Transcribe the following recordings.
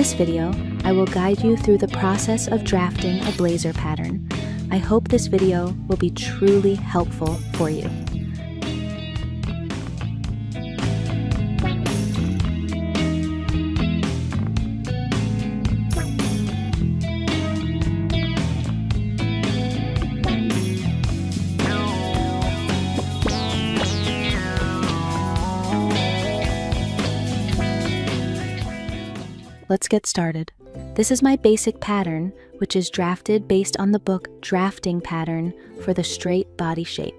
this video, I will guide you through the process of drafting a blazer pattern. I hope this video will be truly helpful for you. Let's get started. This is my basic pattern, which is drafted based on the book Drafting Pattern for the Straight Body Shape.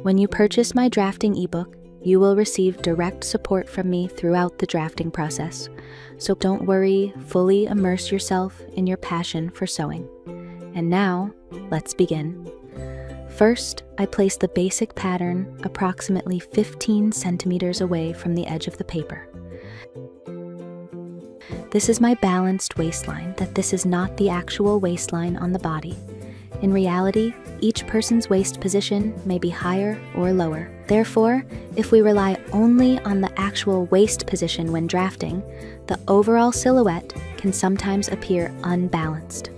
When you purchase my drafting ebook, you will receive direct support from me throughout the drafting process. So don't worry, fully immerse yourself in your passion for sewing. And now, let's begin. First, I place the basic pattern approximately 15 centimeters away from the edge of the paper. This is my balanced waistline, that this is not the actual waistline on the body. In reality, each person's waist position may be higher or lower. Therefore, if we rely only on the actual waist position when drafting, the overall silhouette can sometimes appear unbalanced.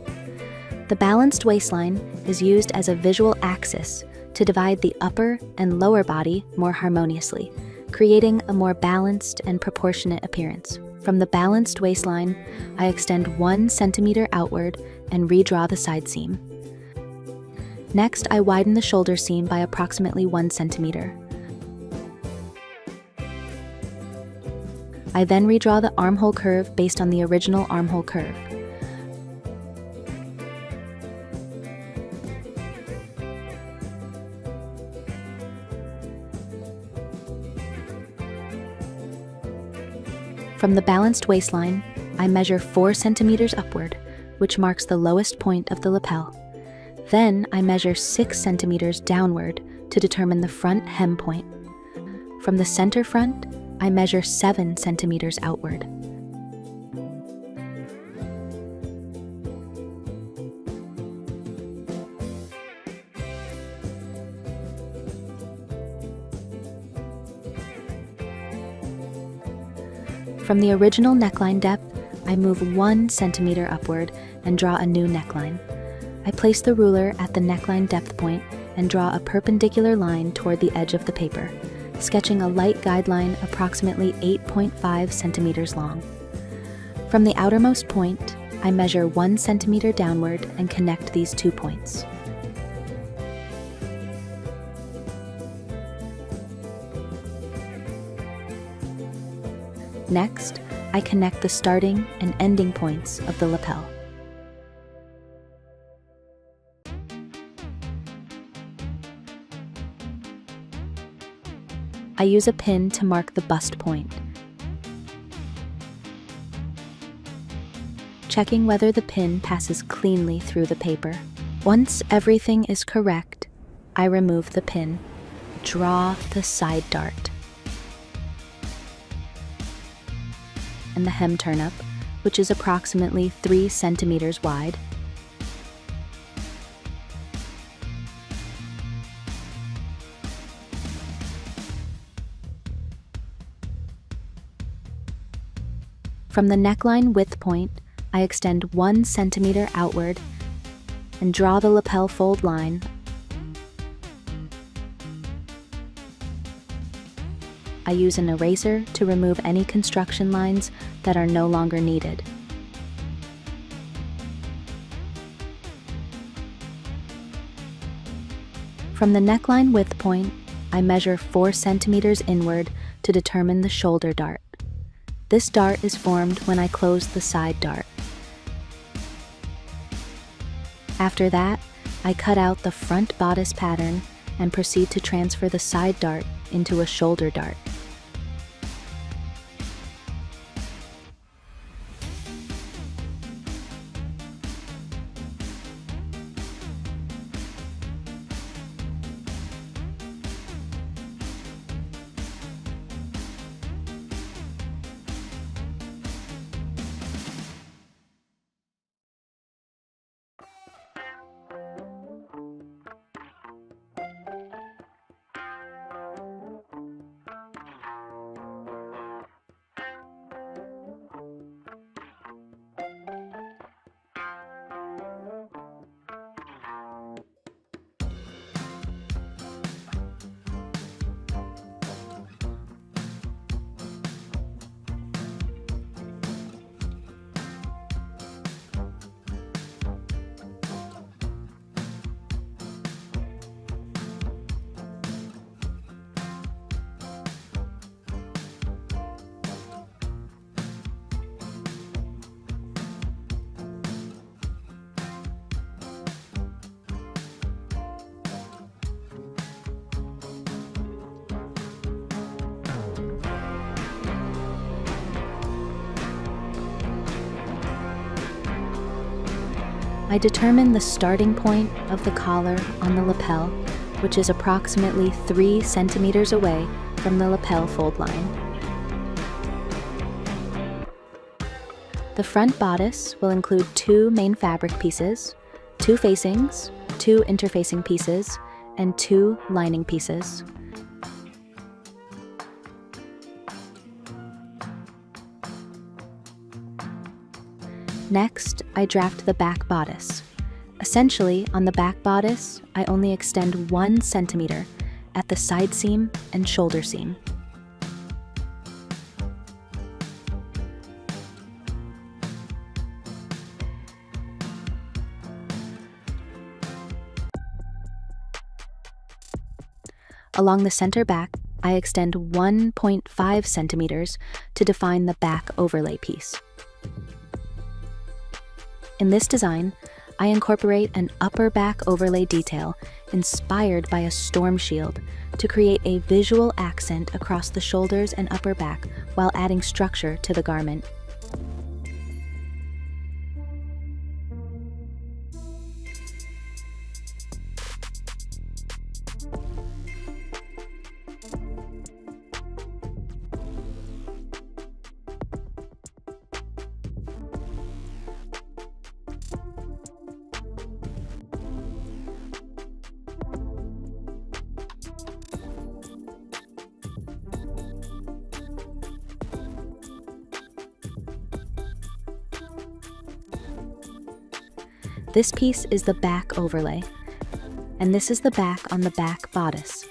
The balanced waistline is used as a visual axis to divide the upper and lower body more harmoniously, creating a more balanced and proportionate appearance. From the balanced waistline, I extend 1 centimeter outward and redraw the side seam. Next, I widen the shoulder seam by approximately 1 centimeter. I then redraw the armhole curve based on the original armhole curve. From the balanced waistline, I measure 4 centimeters upward, which marks the lowest point of the lapel. Then I measure 6 centimeters downward to determine the front hem point. From the center front, I measure 7 centimeters outward. From the original neckline depth, I move 1 centimeter upward and draw a new neckline. I place the ruler at the neckline depth point and draw a perpendicular line toward the edge of the paper, sketching a light guideline approximately 8.5 centimeters long. From the outermost point, I measure 1 centimeter downward and connect these 2 points. Next, I connect the starting and ending points of the lapel. I use a pin to mark the bust point, checking whether the pin passes cleanly through the paper. Once everything is correct, I remove the pin. Draw the side dart and the hem turn-up, which is approximately 3 centimeters wide. From the neckline width point, I extend 1 centimeter outward and draw the lapel fold line. I use an eraser to remove any construction lines that are no longer needed. From the neckline width point, I measure 4 centimeters inward to determine the shoulder dart. This dart is formed when I close the side dart. After that, I cut out the front bodice pattern and proceed to transfer the side dart into a shoulder dart. I determine the starting point of the collar on the lapel, which is approximately 3 centimeters away from the lapel fold line. The front bodice will include 2 main fabric pieces, 2 facings, 2 interfacing pieces, and 2 lining pieces. Next, I draft the back bodice. Essentially, on the back bodice, I only extend 1 centimeter at the side seam and shoulder seam. Along the center back, I extend 1.5 centimeters to define the back overlay piece. In this design, I incorporate an upper back overlay detail inspired by a storm shield to create a visual accent across the shoulders and upper back while adding structure to the garment. This piece is the back overlay, and this is the back on the back bodice.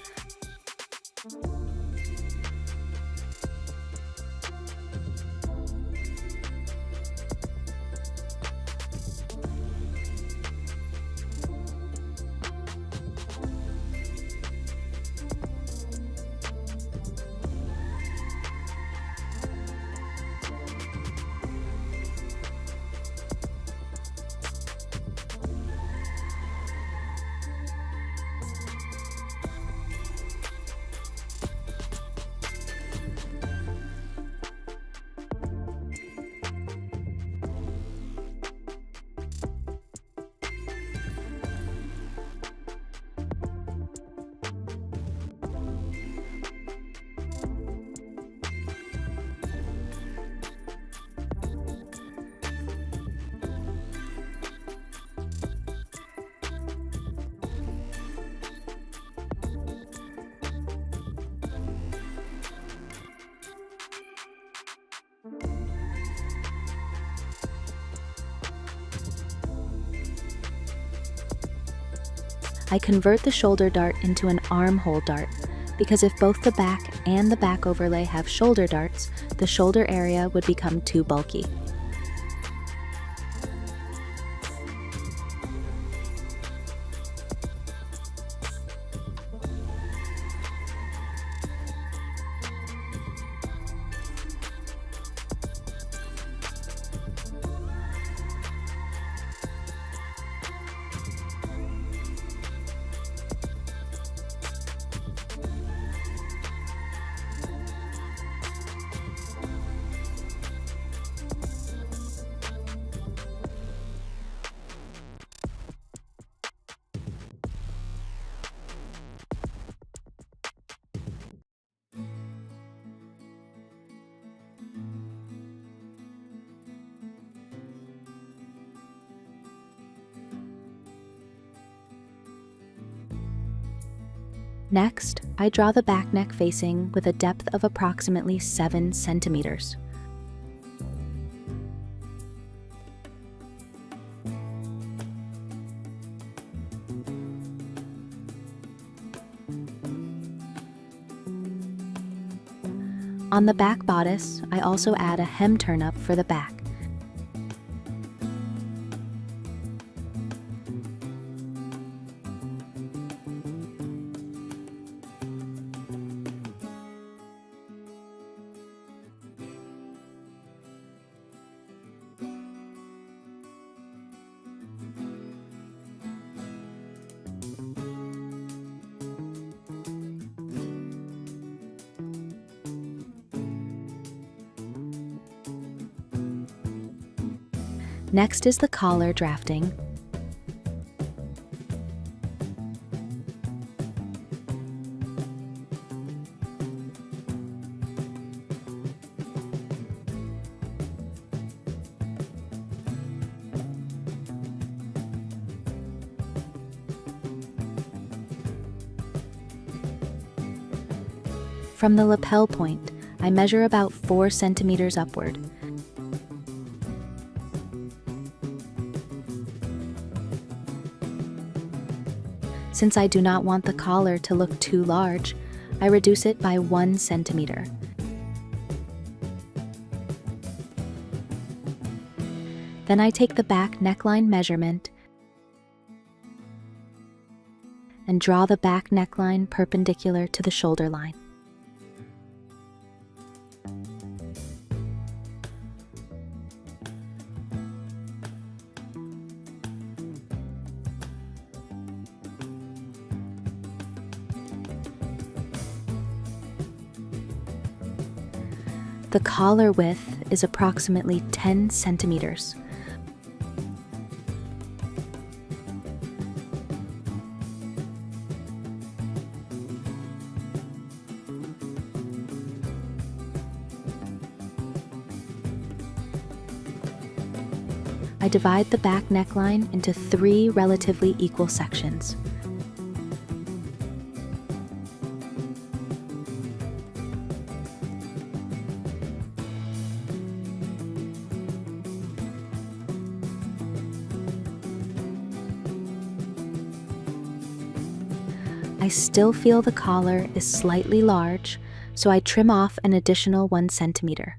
I convert the shoulder dart into an armhole dart, because if both the back and the back overlay have shoulder darts, the shoulder area would become too bulky. Next, I draw the back neck facing with a depth of approximately 7 centimeters. On the back bodice, I also add a hem turn-up for the back. Next is the collar drafting. From the lapel point, I measure about 4 centimeters upward. Since I do not want the collar to look too large, I reduce it by 1 centimeter. Then I take the back neckline measurement and draw the back neckline perpendicular to the shoulder line. The collar width is approximately 10 centimeters. I divide the back neckline into 3 relatively equal sections. I still feel the collar is slightly large, so I trim off an additional 1 centimeter.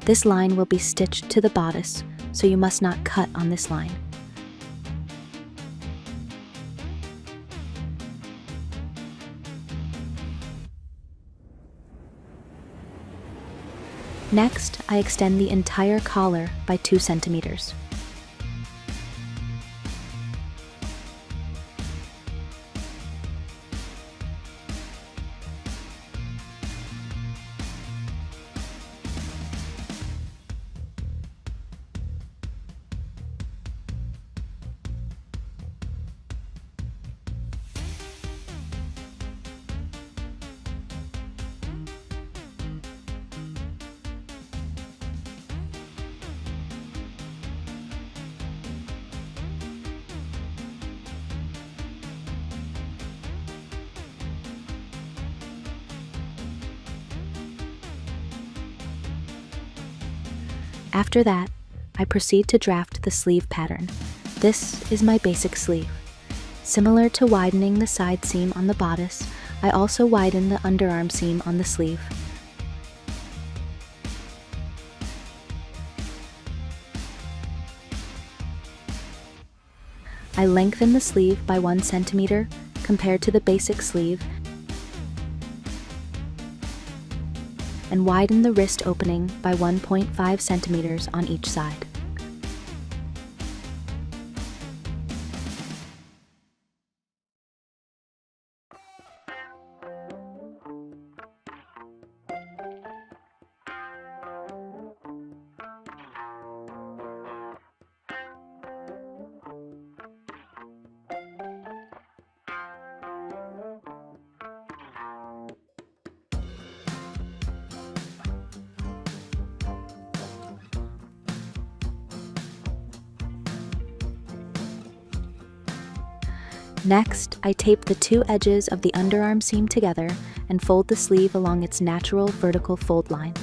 This line will be stitched to the bodice, so you must not cut on this line. Next, I extend the entire collar by 2 centimeters. After that, I proceed to draft the sleeve pattern. This is my basic sleeve. Similar to widening the side seam on the bodice, I also widen the underarm seam on the sleeve. I lengthen the sleeve by 1 centimeter compared to the basic sleeve and widen the wrist opening by 1.5 centimeters on each side. Next, I tape the 2 edges of the underarm seam together and fold the sleeve along its natural vertical fold line.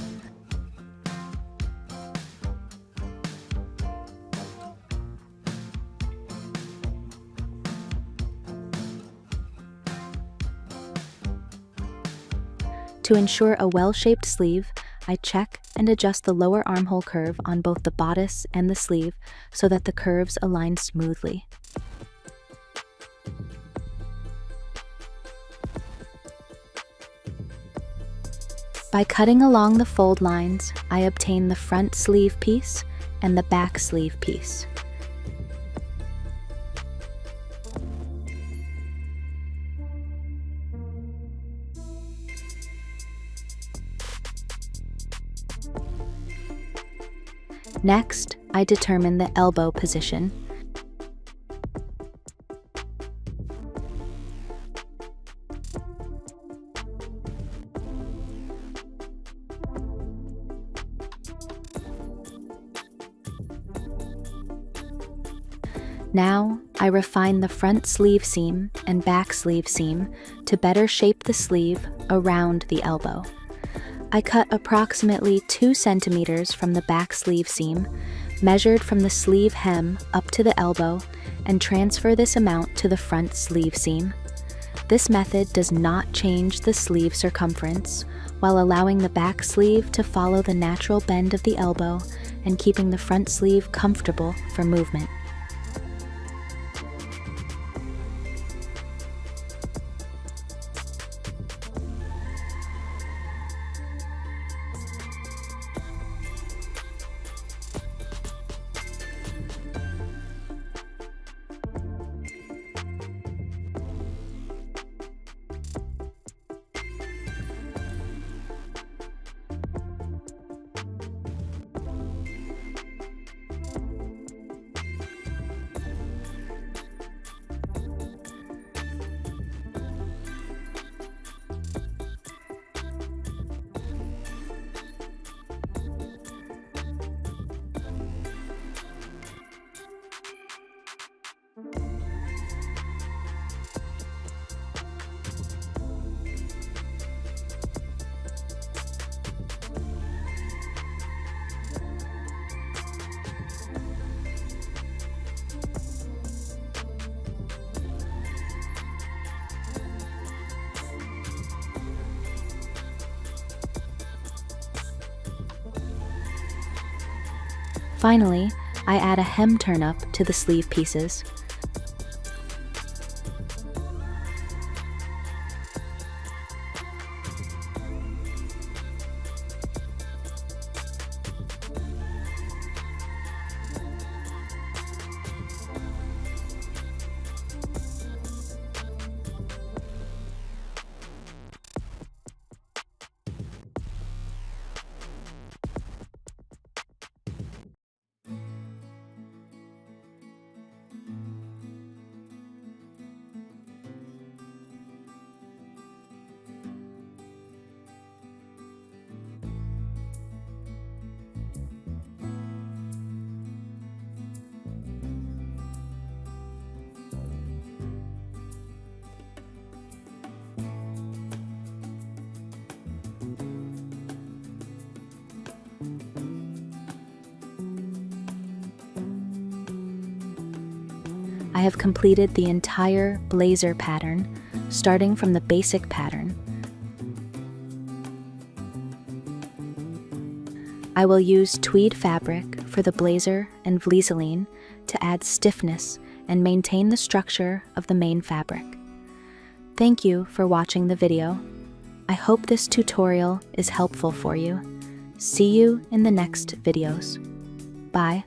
To ensure a well-shaped sleeve, I check and adjust the lower armhole curve on both the bodice and the sleeve so that the curves align smoothly. By cutting along the fold lines, I obtain the front sleeve piece and the back sleeve piece. Next, I determine the elbow position. Now, I refine the front sleeve seam and back sleeve seam to better shape the sleeve around the elbow. I cut approximately 2 centimeters from the back sleeve seam, measured from the sleeve hem up to the elbow, and transfer this amount to the front sleeve seam. This method does not change the sleeve circumference, while allowing the back sleeve to follow the natural bend of the elbow and keeping the front sleeve comfortable for movement. Finally, I add a hem turn-up to the sleeve pieces. I have completed the entire blazer pattern, starting from the basic pattern. I will use tweed fabric for the blazer and vliseline to add stiffness and maintain the structure of the main fabric. Thank you for watching the video. I hope this tutorial is helpful for you. See you in the next videos. Bye.